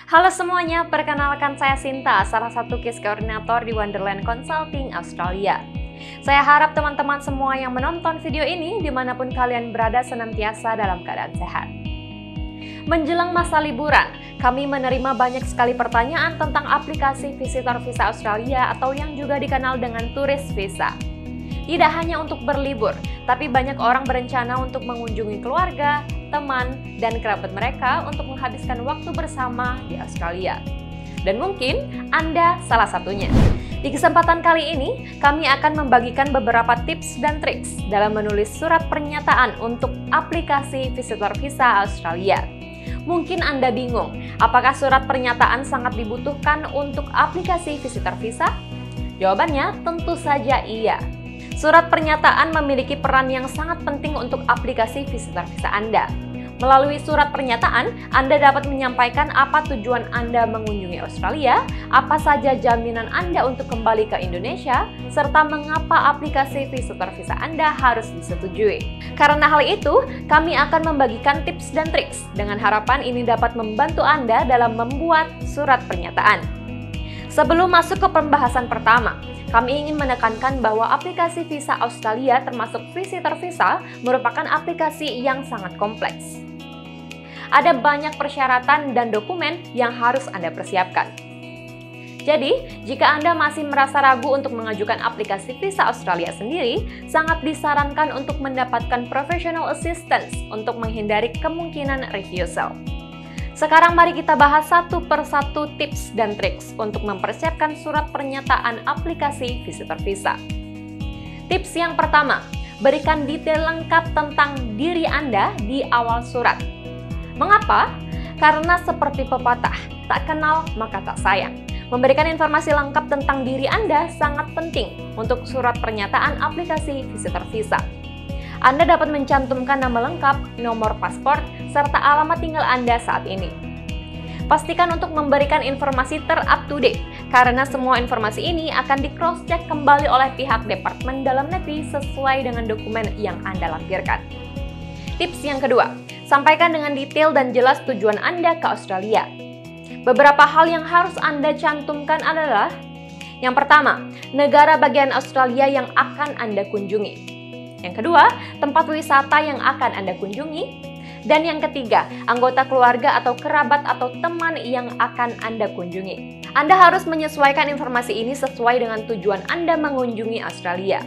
Halo semuanya, perkenalkan saya Sinta, salah satu case koordinator di Wonderland Consulting Australia. Saya harap teman-teman semua yang menonton video ini dimanapun kalian berada senantiasa dalam keadaan sehat. Menjelang masa liburan, kami menerima banyak sekali pertanyaan tentang aplikasi Visitor Visa Australia atau yang juga dikenal dengan Turis Visa. Tidak hanya untuk berlibur, tapi banyak orang berencana untuk mengunjungi keluarga, teman, dan kerabat mereka untuk menghabiskan waktu bersama di Australia. Dan mungkin Anda salah satunya. Di kesempatan kali ini, kami akan membagikan beberapa tips dan triks dalam menulis surat pernyataan untuk aplikasi Visitor Visa Australia. Mungkin Anda bingung, apakah surat pernyataan sangat dibutuhkan untuk aplikasi Visitor Visa? Jawabannya tentu saja iya. Surat pernyataan memiliki peran yang sangat penting untuk aplikasi Visitor Visa Anda. Melalui surat pernyataan, Anda dapat menyampaikan apa tujuan Anda mengunjungi Australia, apa saja jaminan Anda untuk kembali ke Indonesia, serta mengapa aplikasi Visitor Visa Anda harus disetujui. Karena hal itu, kami akan membagikan tips dan triks dengan harapan ini dapat membantu Anda dalam membuat surat pernyataan. Sebelum masuk ke pembahasan pertama, kami ingin menekankan bahwa aplikasi Visa Australia termasuk Visitor Visa merupakan aplikasi yang sangat kompleks. Ada banyak persyaratan dan dokumen yang harus Anda persiapkan. Jadi, jika Anda masih merasa ragu untuk mengajukan aplikasi Visa Australia sendiri, sangat disarankan untuk mendapatkan professional assistance untuk menghindari kemungkinan refusal. Sekarang mari kita bahas satu persatu tips dan triks untuk mempersiapkan surat pernyataan aplikasi Visitor Visa. Tips yang pertama, berikan detail lengkap tentang diri Anda di awal surat. Mengapa? Karena seperti pepatah, tak kenal maka tak sayang. Memberikan informasi lengkap tentang diri Anda sangat penting untuk surat pernyataan aplikasi Visitor Visa. Anda dapat mencantumkan nama lengkap, nomor paspor, serta alamat tinggal Anda saat ini. Pastikan untuk memberikan informasi ter-up-to-date, karena semua informasi ini akan di-cross-check kembali oleh pihak Departemen Dalam Negeri sesuai dengan dokumen yang Anda lampirkan. Tips yang kedua, sampaikan dengan detail dan jelas tujuan Anda ke Australia. Beberapa hal yang harus Anda cantumkan adalah: yang pertama, negara bagian Australia yang akan Anda kunjungi. Yang kedua, tempat wisata yang akan Anda kunjungi. Dan yang ketiga, anggota keluarga atau kerabat atau teman yang akan Anda kunjungi. Anda harus menyesuaikan informasi ini sesuai dengan tujuan Anda mengunjungi Australia.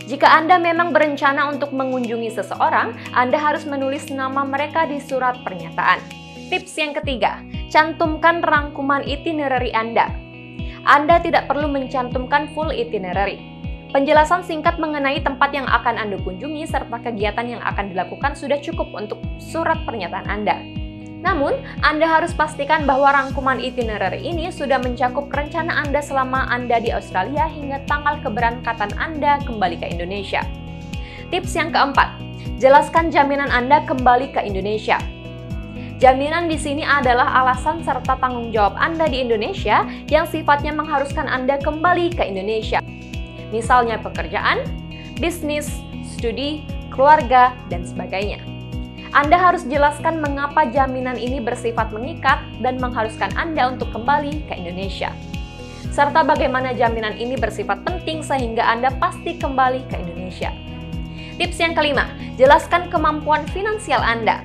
Jika Anda memang berencana untuk mengunjungi seseorang, Anda harus menulis nama mereka di surat pernyataan. Tips yang ketiga, cantumkan rangkuman itinerary Anda. Anda tidak perlu mencantumkan full itinerary. Penjelasan singkat mengenai tempat yang akan Anda kunjungi serta kegiatan yang akan dilakukan sudah cukup untuk surat pernyataan Anda. Namun, Anda harus pastikan bahwa rangkuman itinerary ini sudah mencakup rencana Anda selama Anda di Australia hingga tanggal keberangkatan Anda kembali ke Indonesia. Tips yang keempat, jelaskan jaminan Anda kembali ke Indonesia. Jaminan di sini adalah alasan serta tanggung jawab Anda di Indonesia yang sifatnya mengharuskan Anda kembali ke Indonesia. Misalnya pekerjaan, bisnis, studi, keluarga, dan sebagainya. Anda harus jelaskan mengapa jaminan ini bersifat mengikat dan mengharuskan Anda untuk kembali ke Indonesia. Serta bagaimana jaminan ini bersifat penting sehingga Anda pasti kembali ke Indonesia. Tips yang kelima, jelaskan kemampuan finansial Anda.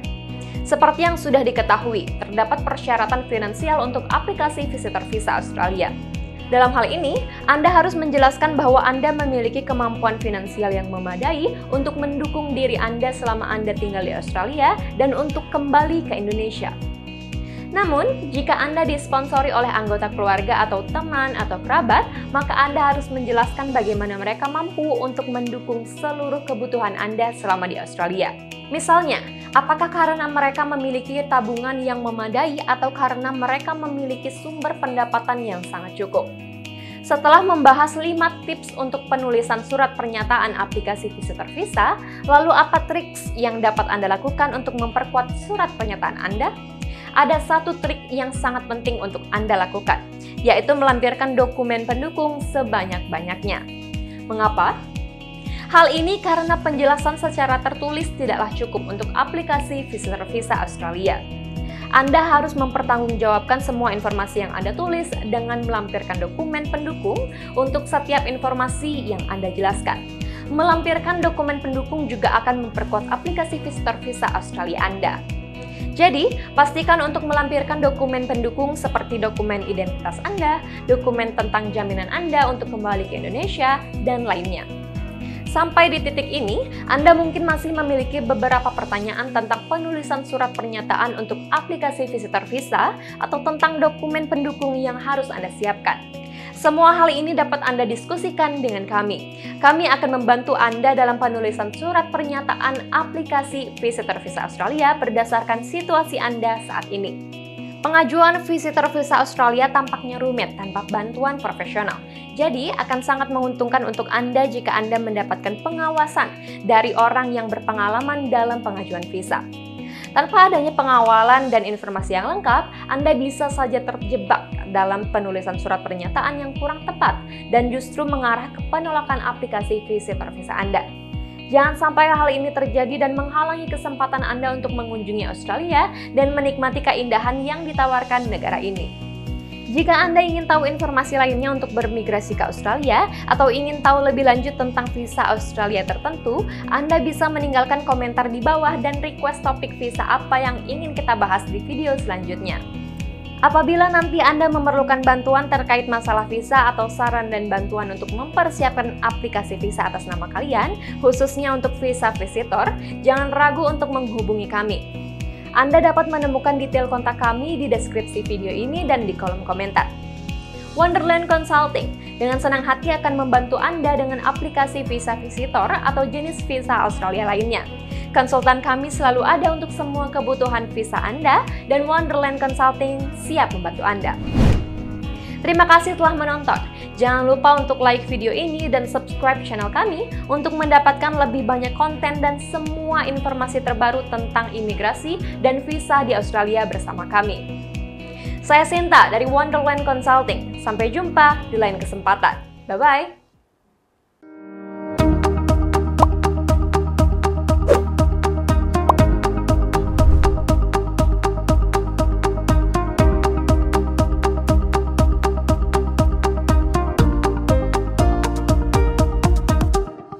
Seperti yang sudah diketahui, terdapat persyaratan finansial untuk aplikasi Visitor Visa Australia. Dalam hal ini, Anda harus menjelaskan bahwa Anda memiliki kemampuan finansial yang memadai untuk mendukung diri Anda selama Anda tinggal di Australia dan untuk kembali ke Indonesia. Namun, jika Anda disponsori oleh anggota keluarga atau teman atau kerabat, maka Anda harus menjelaskan bagaimana mereka mampu untuk mendukung seluruh kebutuhan Anda selama di Australia. Misalnya, apakah karena mereka memiliki tabungan yang memadai atau karena mereka memiliki sumber pendapatan yang sangat cukup. Setelah membahas 5 tips untuk penulisan surat pernyataan aplikasi Visitor Visa, lalu apa triks yang dapat Anda lakukan untuk memperkuat surat pernyataan Anda? Ada satu trik yang sangat penting untuk Anda lakukan, yaitu melampirkan dokumen pendukung sebanyak-banyaknya. Mengapa? Hal ini karena penjelasan secara tertulis tidaklah cukup untuk aplikasi Visitor Visa Australia. Anda harus mempertanggungjawabkan semua informasi yang Anda tulis dengan melampirkan dokumen pendukung untuk setiap informasi yang Anda jelaskan. Melampirkan dokumen pendukung juga akan memperkuat aplikasi visitor visa Australia Anda. Jadi, pastikan untuk melampirkan dokumen pendukung seperti dokumen identitas Anda, dokumen tentang jaminan Anda untuk kembali ke Indonesia, dan lainnya. Sampai di titik ini, Anda mungkin masih memiliki beberapa pertanyaan tentang penulisan surat pernyataan untuk aplikasi visitor visa atau tentang dokumen pendukung yang harus Anda siapkan. Semua hal ini dapat Anda diskusikan dengan kami. Kami akan membantu Anda dalam penulisan surat pernyataan aplikasi visitor visa Australia berdasarkan situasi Anda saat ini. Pengajuan visitor visa Australia tampaknya rumit tanpa bantuan profesional. Jadi, akan sangat menguntungkan untuk Anda jika Anda mendapatkan pengawasan dari orang yang berpengalaman dalam pengajuan visa. Tanpa adanya pengawalan dan informasi yang lengkap, Anda bisa saja terjebak dalam penulisan surat pernyataan yang kurang tepat dan justru mengarah ke penolakan aplikasi visitor visa Anda. Jangan sampai hal ini terjadi dan menghalangi kesempatan Anda untuk mengunjungi Australia dan menikmati keindahan yang ditawarkan negara ini. Jika Anda ingin tahu informasi lainnya untuk bermigrasi ke Australia atau ingin tahu lebih lanjut tentang visa Australia tertentu, Anda bisa meninggalkan komentar di bawah dan request topik visa apa yang ingin kita bahas di video selanjutnya. Apabila nanti Anda memerlukan bantuan terkait masalah visa atau saran dan bantuan untuk mempersiapkan aplikasi visa atas nama kalian, khususnya untuk visa visitor, jangan ragu untuk menghubungi kami. Anda dapat menemukan detail kontak kami di deskripsi video ini dan di kolom komentar. Wonderland Consulting dengan senang hati akan membantu Anda dengan aplikasi visa visitor atau jenis visa Australia lainnya. Konsultan kami selalu ada untuk semua kebutuhan visa Anda dan Wonderland Consulting siap membantu Anda. Terima kasih telah menonton. Jangan lupa untuk like video ini dan subscribe channel kami untuk mendapatkan lebih banyak konten dan semua informasi terbaru tentang imigrasi dan visa di Australia bersama kami. Saya Sinta dari Wonderland Consulting. Sampai jumpa di lain kesempatan. Bye-bye!